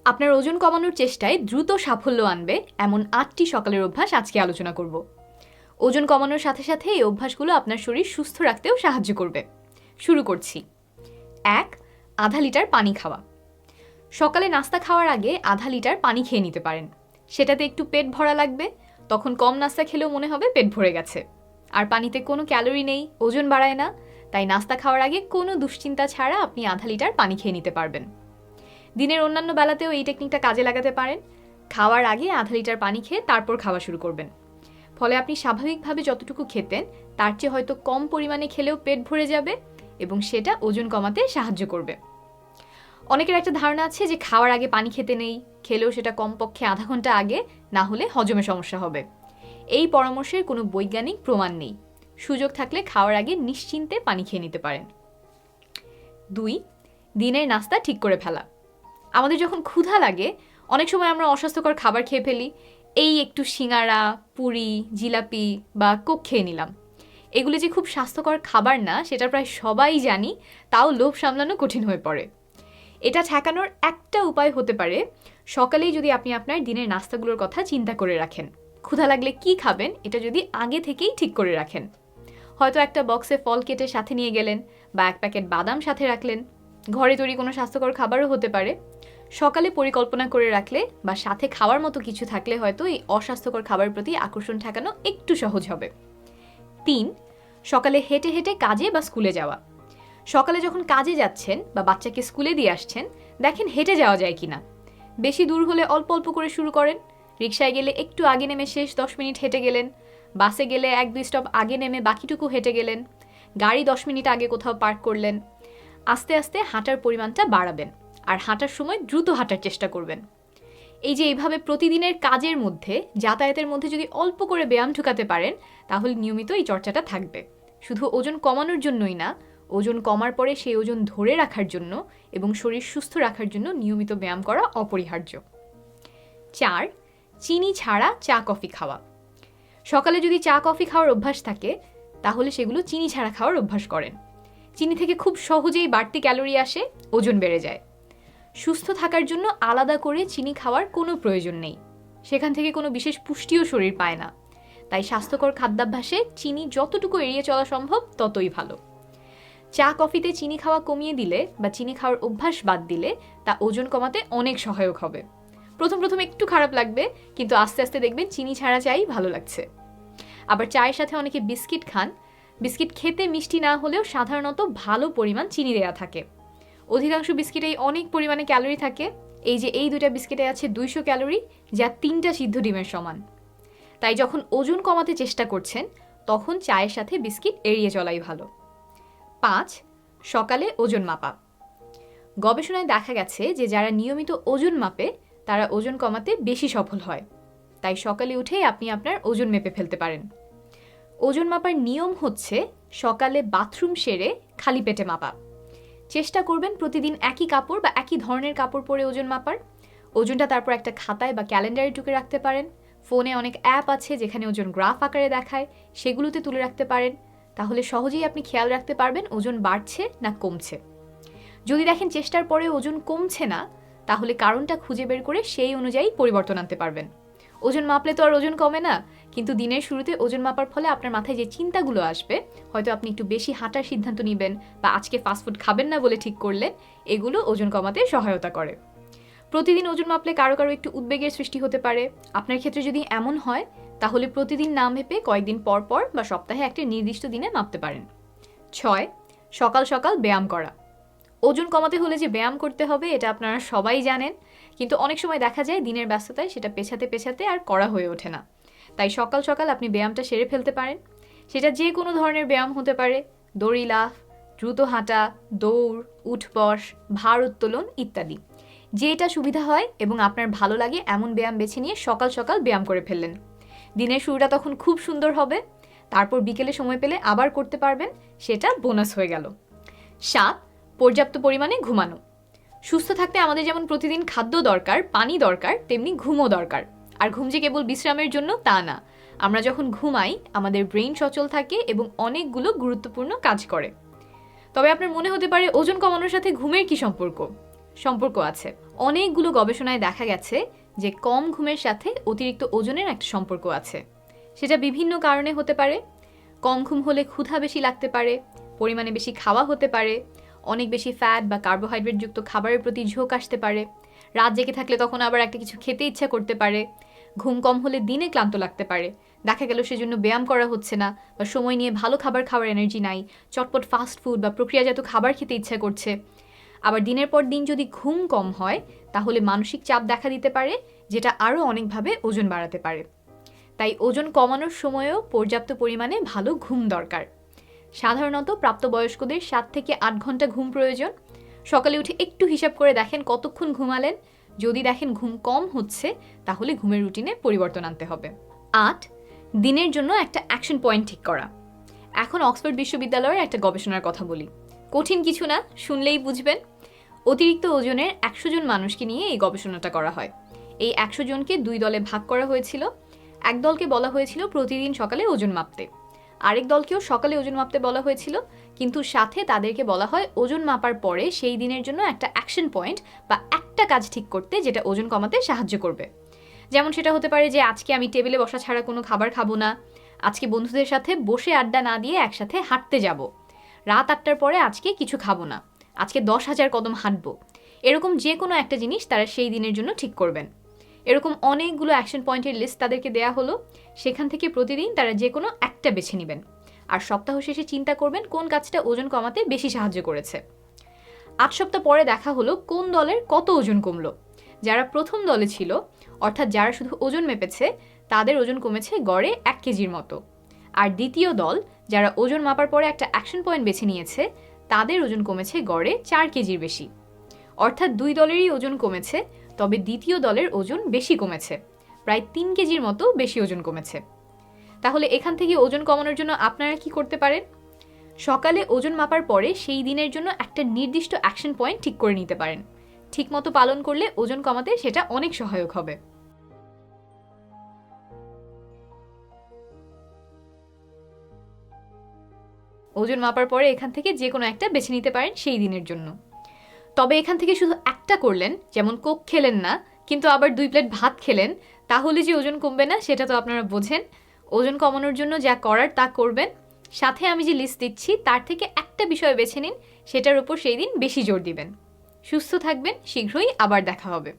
আপনার ওজন কমানোর চেষ্টায় দ্রুত সাফল্য আনবে এমন ৮টি সকালের অভ্যাস আজকে আলোচনা করব। ওজন কমানোর সাথে সাথে এই অভ্যাসগুলো আপনার শরীর সুস্থ রাখতেও সাহায্য করবে। শুরু করছি। ১. আধা লিটার পানি খাওয়া। সকালে নাস্তা খাওয়ার আগে আধা লিটার পানি খেয়ে নিতে পারেন। সেটাতে একটু পেট ভরা লাগবে, তখন কম নাস্তা খেলেও মনে হবে পেট ভরে গেছে। আর পানিতে কোনো ক্যালোরি নেই, ওজন বাড়ায় না, তাই নাস্তা খাওয়ার আগে কোনো দুশ্চিন্তা ছাড়া আপনি আধা লিটার পানি খেয়ে নিতে পারবেন। দিনের অন্যান্য বেলাতেও এই টেকনিকটা কাজে লাগাতে পারেন। খাওয়ার আগে আধা লিটার পানি খেয়ে তারপর খাওয়া শুরু করবেন। ফলে আপনি স্বাভাবিকভাবে যতটুকু খেতেন তার চেয়ে হয়তো কম পরিমাণে খেলেও পেট ভরে যাবে এবং সেটা ওজন কমাতে সাহায্য করবে। অনেকের একটা ধারণা আছে যে খাওয়ার আগে পানি খেতে নেই, খেলেও সেটা কমপক্ষে আধা ঘন্টা আগে, না হলে হজমে সমস্যা হবে। এই পরামর্শের কোনো বৈজ্ঞানিক প্রমাণ নেই। সুযোগ থাকলে খাওয়ার আগে নিশ্চিন্তে পানি খেয়ে নিতে পারেন। ২. দিনের নাস্তা ঠিক করে ফেলা। আমাদের যখন ক্ষুধা লাগে অনেক সময় আমরা অস্বাস্থ্যকর খাবার খেয়ে ফেলি। এই একটু সিঙ্গারা, পুরি, জিলাপি বা কোক খেয়ে নিলাম। এগুলো যে খুব স্বাস্থ্যকর খাবার না সেটা প্রায় সবাই জানি, তাও লোভ সামলানো কঠিন হয়ে পড়ে। এটা ঠেকানোর একটা উপায় হতে পারে, সকালেই যদি আপনি আপনার দিনের নাস্তাগুলোর কথা চিন্তা করে রাখেন। ক্ষুধা লাগলে কি খাবেন এটা যদি আগে থেকেই ঠিক করে রাখেন। হয়তো একটা বক্সে ফল কেটে সাথে নিয়ে গেলেন বা এক প্যাকেট বাদাম সাথে রাখলেন। ঘরে তৈরি কোনো স্বাস্থ্যকর খাবারও হতে পারে। সকালে পরিকল্পনা করে রাখলে বা সাথে খাওয়ার মতো কিছু থাকলে হয়তো এই অস্বাস্থ্যকর খাবারের প্রতি আকর্ষণ ঠেকানো একটু সহজ হবে। ৩. সকালে হেঁটে হেঁটে কাজে বা স্কুলে যাওয়া। সকালে যখন কাজে যাচ্ছেন বা বাচ্চাকে স্কুলে দিয়ে আসছেন, দেখেন হেঁটে যাওয়া যায় কিনা। বেশি দূর হলে অল্প অল্প করে শুরু করেন। রিকশায় গেলে একটু আগে নেমে শেষ 10 মিনিট হেঁটে গেলেন। বাসে গেলে 1-2 স্টপ আগে নেমে বাকিটুকু হেঁটে গেলেন। গাড়ি 10 মিনিট আগে কোথাও পার্ক করলেন। আস্তে আস্তে হাঁটার পরিমাণটা বাড়াবেন আর হাঁটার সময় দ্রুত হাঁটার চেষ্টা করবেন। এই যে এইভাবে প্রতিদিনের কাজের মধ্যে, যাতায়াতের মধ্যে যদি অল্প করে ব্যায়াম ঢুকাতে পারেন, তাহলে নিয়মিত এই চর্চাটা থাকবে। শুধু ওজন কমানোর জন্যই না, ওজন কমার পরে সেই ওজন ধরে রাখার জন্য এবং শরীর সুস্থ রাখার জন্য নিয়মিত ব্যায়াম করা অপরিহার্য। ৪. চিনি ছাড়া চা কফি খাওয়া। সকালে যদি চা কফি খাওয়ার অভ্যাস থাকে তাহলে সেগুলো চিনি ছাড়া খাওয়ার অভ্যাস করেন। চিনি থেকে খুব সহজেই বাড়তি ক্যালোরি আসে, ওজন বেড়ে যায়। সুস্থ থাকার জন্য আলাদা করে চিনি খাওয়ার কোনো প্রয়োজন নেই। সেখান থেকে কোনো বিশেষ পুষ্টিও শরীর পায় না। তাই স্বাস্থ্যকর খাদ্যাভ্যাসে চিনি যতটুকু এড়িয়ে চলা সম্ভব ততই ভালো। চা কফিতে চিনি খাওয়া কমিয়ে দিলে বা চিনি খাওয়ার অভ্যাস বাদ দিলে তা ওজন কমাতে অনেক সহায়ক হবে। প্রথম প্রথম একটু খারাপ লাগবে, কিন্তু আস্তে আস্তে দেখবেন চিনি ছাড়া চাই ভালো লাগছে। আবার চায়ের সাথে অনেকে বিস্কিট খান। বিস্কিট খেতে মিষ্টি না হলেও সাধারণত ভালো পরিমাণ চিনি দেওয়া থাকে। অধিকাংশ বিস্কিটেই অনেক পরিমাণে ক্যালোরি থাকে। এই যে এই 2টা বিস্কিটে আছে 200 ক্যালোরি, যা 3টা সিদ্ধ ডিমের সমান। তাই যখন ওজন কমাতে চেষ্টা করছেন তখন চায়ের সাথে বিস্কিট এড়িয়ে চলাই ভালো। ৫. সকালে ওজন মাপা। গবেষণায় দেখা গেছে যে যারা নিয়মিত ওজন মাপে তারা ওজন কমাতে বেশি সফল হয়। তাই সকালে উঠেই আপনি আপনার ওজন মেপে ফেলতে পারেন। ওজন মাপার নিয়ম হচ্ছে সকালে বাথরুম সেরে খালি পেটে মাপা। চেষ্টা করবেন প্রতিদিন একই কাপড় বা একই ধরনের কাপড় পরে ওজন মাপার। ওজনটা তারপর একটা খাতায় বা ক্যালেন্ডারে টুকে রাখতে পারেন। ফোনে অনেক অ্যাপ আছে যেখানে ওজন গ্রাফ আকারে দেখায়, সেগুলোতে তুলে রাখতে পারেন। তাহলে সহজেই আপনি খেয়াল রাখতে পারবেন ওজন বাড়ছে না কমছে। যদি দেখেন চেষ্টার পরে ওজন কমছে না, তাহলে কারণটা খুঁজে বের করে সেই অনুযায়ী পরিবর্তন আনতে পারবেন। ওজন মাপলে তো আর ওজন কমে না, কিন্তু দিনের শুরুতে ওজন মাপার ফলে আপনার মাথায় যে চিন্তাগুলো আসবে, হয়তো আপনি একটু বেশি হাঁটার সিদ্ধান্ত নেবেন বা আজকে ফাস্টফুড খাবেন না বলে ঠিক করলেন, এগুলো ওজন কমাতে সহায়তা করে। প্রতিদিন ওজন মাপলে কারো কারো একটু উদ্বেগের সৃষ্টি হতে পারে। আপনার ক্ষেত্রে যদি এমন হয় তাহলে প্রতিদিন না মেপে কয়েকদিন পর পর বা সপ্তাহে একটা নির্দিষ্ট দিনে মাপতে পারেন। ৬. সকাল সকাল ব্যায়াম করা। ওজন কমাতে হলে যে ব্যায়াম করতে হবে এটা আপনারা সবাই জানেন, কিন্তু অনেক সময় দেখা যায় দিনের ব্যস্ততায় সেটা পেছাতে পেছাতে আর করা হয়ে ওঠে না। তাই সকাল সকাল আপনি ব্যায়ামটা সেরে ফেলতে পারেন। সেটা যে কোনো ধরনের ব্যায়াম হতে পারে, দড়ি লাফ, দ্রুত হাঁটা, দৌড়, উঠবস, ভার উত্তোলন ইত্যাদি। যেটা সুবিধা হয় এবং আপনার ভালো লাগে এমন ব্যায়াম বেছে নিয়ে সকাল সকাল ব্যায়াম করে ফেললেন। দিনের শুরুটা তখন খুব সুন্দর হবে। তারপর বিকেলে সময় পেলে আবার করতে পারবেন, সেটা বোনাস হয়ে গেল। ৭. পর্যাপ্ত পরিমাণে ঘুমানো। সুস্থ থাকতে আমাদের যেমন প্রতিদিন খাদ্য দরকার, পানি দরকার, তেমনি ঘুমও দরকার। আর ঘুম যে কেবল বিশ্রামের জন্য তা না। আমরা যখন ঘুমাই আমাদের ব্রেইন সচল থাকে এবং অনেকগুলো গুরুত্বপূর্ণ কাজ করে। তবে আপনার মনে হতে পারে ওজন কমানোর সাথে ঘুমের কি সম্পর্ক? সম্পর্ক আছে, অনেকগুলো গবেষণায় দেখা গেছে যে কম ঘুমের সাথে অতিরিক্ত ওজনের একটা সম্পর্ক আছে। সেটা বিভিন্ন কারণে হতে পারে। কম ঘুম হলে ক্ষুধা বেশি লাগতে পারে, পরিমাণে বেশি খাওয়া হতে পারে, অনেক বেশি ফ্যাট বা কার্বোহাইড্রেট যুক্ত খাবারের প্রতি ঝোঁক আসতে পারে, রাত জেগে থাকলে তখন আবার একটা কিছু খেতে ইচ্ছা করতে পারে, ঘুম কম হলে দিনে ক্লান্ত লাগতে পারে, দেখা গেল সেজন্য ব্যায়াম করা হচ্ছে না বা সময় নিয়ে ভালো খাবার খাওয়ার এনার্জি নাই, চটপট ফাস্ট ফুড বা প্রক্রিয়াজাত খাবার খেতে ইচ্ছা করছে। আবার দিনের পর দিন যদি ঘুম কম হয় তাহলে মানসিক চাপ দেখা দিতে পারে, যেটা আরও অনেকভাবে ওজন বাড়াতে পারে। তাই ওজন কমানোর সময়ও পর্যাপ্ত পরিমাণে ভালো ঘুম দরকার। সাধারণত প্রাপ্তবয়স্কদের 7 থেকে 8 ঘন্টা ঘুম প্রয়োজন। সকালে উঠে একটু হিসাব করে দেখেন কতক্ষণ ঘুমালেন। যদি দেখেন ঘুম কম হচ্ছে তাহলে ঘুমের রুটিনে পরিবর্তন আনতে হবে। 8, দিনের জন্য একটা অ্যাকশন পয়েন্ট ঠিক করা। এখন অক্সফোর্ড বিশ্ববিদ্যালয়ের একটা গবেষণার কথা বলি। কঠিন কিছু না, শুনলেই বুঝবেন। অতিরিক্ত ওজনের 100 জন মানুষকে নিয়ে এই গবেষণাটা করা হয়। এই 100 জনকে 2 দলে ভাগ করা হয়েছিল। এক দলকে বলা হয়েছিল প্রতিদিন সকালে ওজন মাপতে, আরেক দলকেও সকালে ওজন মাপতে বলা হয়েছিল, কিন্তু সাথে তাদেরকে বলা হয় ওজন মাপার পরে সেই দিনের জন্য একটা অ্যাকশন পয়েন্ট বা একটা কাজ ঠিক করতে যেটা ওজন কমাতে সাহায্য করবে। যেমন সেটা হতে পারে যে আজকে আমি টেবিলে বসা ছাড়া কোনো খাবার খাবো না, আজকে বন্ধুদের সাথে বসে আড্ডা না দিয়ে একসাথে হাঁটতে যাব, রাত 8টার পরে আজকে কিছু খাবো না, আজকে 10,000 কদম হাঁটবো। এরকম যে কোনো একটা জিনিস তারা সেই দিনের জন্য ঠিক করবেন। এরকম অনেকগুলো অ্যাকশন পয়েন্টের লিস্ট তাদেরকে দেয়া হলো। সেখান থেকে প্রতিদিন তারা যে কোনো একটা বেছে নেবেন আর সপ্তাহ শেষে চিন্তা করবেন কোন কাজটা ওজন কমাতে বেশি সাহায্য করেছে। 8 সপ্তাহ পরে দেখা হলো কোন দলের কত ওজন কমলো। যারা প্রথম দলে ছিল, অর্থাৎ যারা শুধু ওজন মেপেছে, তাদের ওজন কমেছে গড়ে 1 কেজির মতো। আর দ্বিতীয় দল, যারা ওজন মাপার পরে একটা অ্যাকশন পয়েন্ট বেছে নিয়েছে, তাদের ওজন কমেছে গড়ে 4 কেজির বেশি। অর্থাৎ 2 দলেরই ওজন কমেছে, তবে দ্বিতীয় দলের ওজন বেশি কমেছে, প্রায় 3 কেজির মতো বেশি ওজন কমেছে। তাহলে এখান থেকে ওজন কমানোর জন্য আপনারা কি করতে পারেন? সকালে ওজন মাপার পরে সেই দিনের জন্য একটা নির্দিষ্ট অ্যাকশন পয়েন্ট ঠিক করে নিতে পারেন। ঠিকমতো পালন করলে ওজন কমাতে সেটা অনেক সহায়ক হবে। ওজন মাপার পরে এখান থেকে যে কোনো একটা বেছে নিতে পারেন সেই দিনের জন্য। তবে এখান থেকে শুধু একটা করলেন, যেমন কোক খেলেন না কিন্তু আবার 2 প্লেট ভাত খেলেন, তাহলে যে ওজন কমবে না সেটা তো আপনারা বোঝেন। ওজন কমানোর জন্য যা করার তা করবেন। সাথে আমি যে লিস্ট দিচ্ছি তার থেকে একটা বিষয় বেছে নিন, সেটার উপর সেই দিন বেশি জোর দিবেন। সুস্থ থাকবেন, শীঘ্রই আবার দেখা হবে।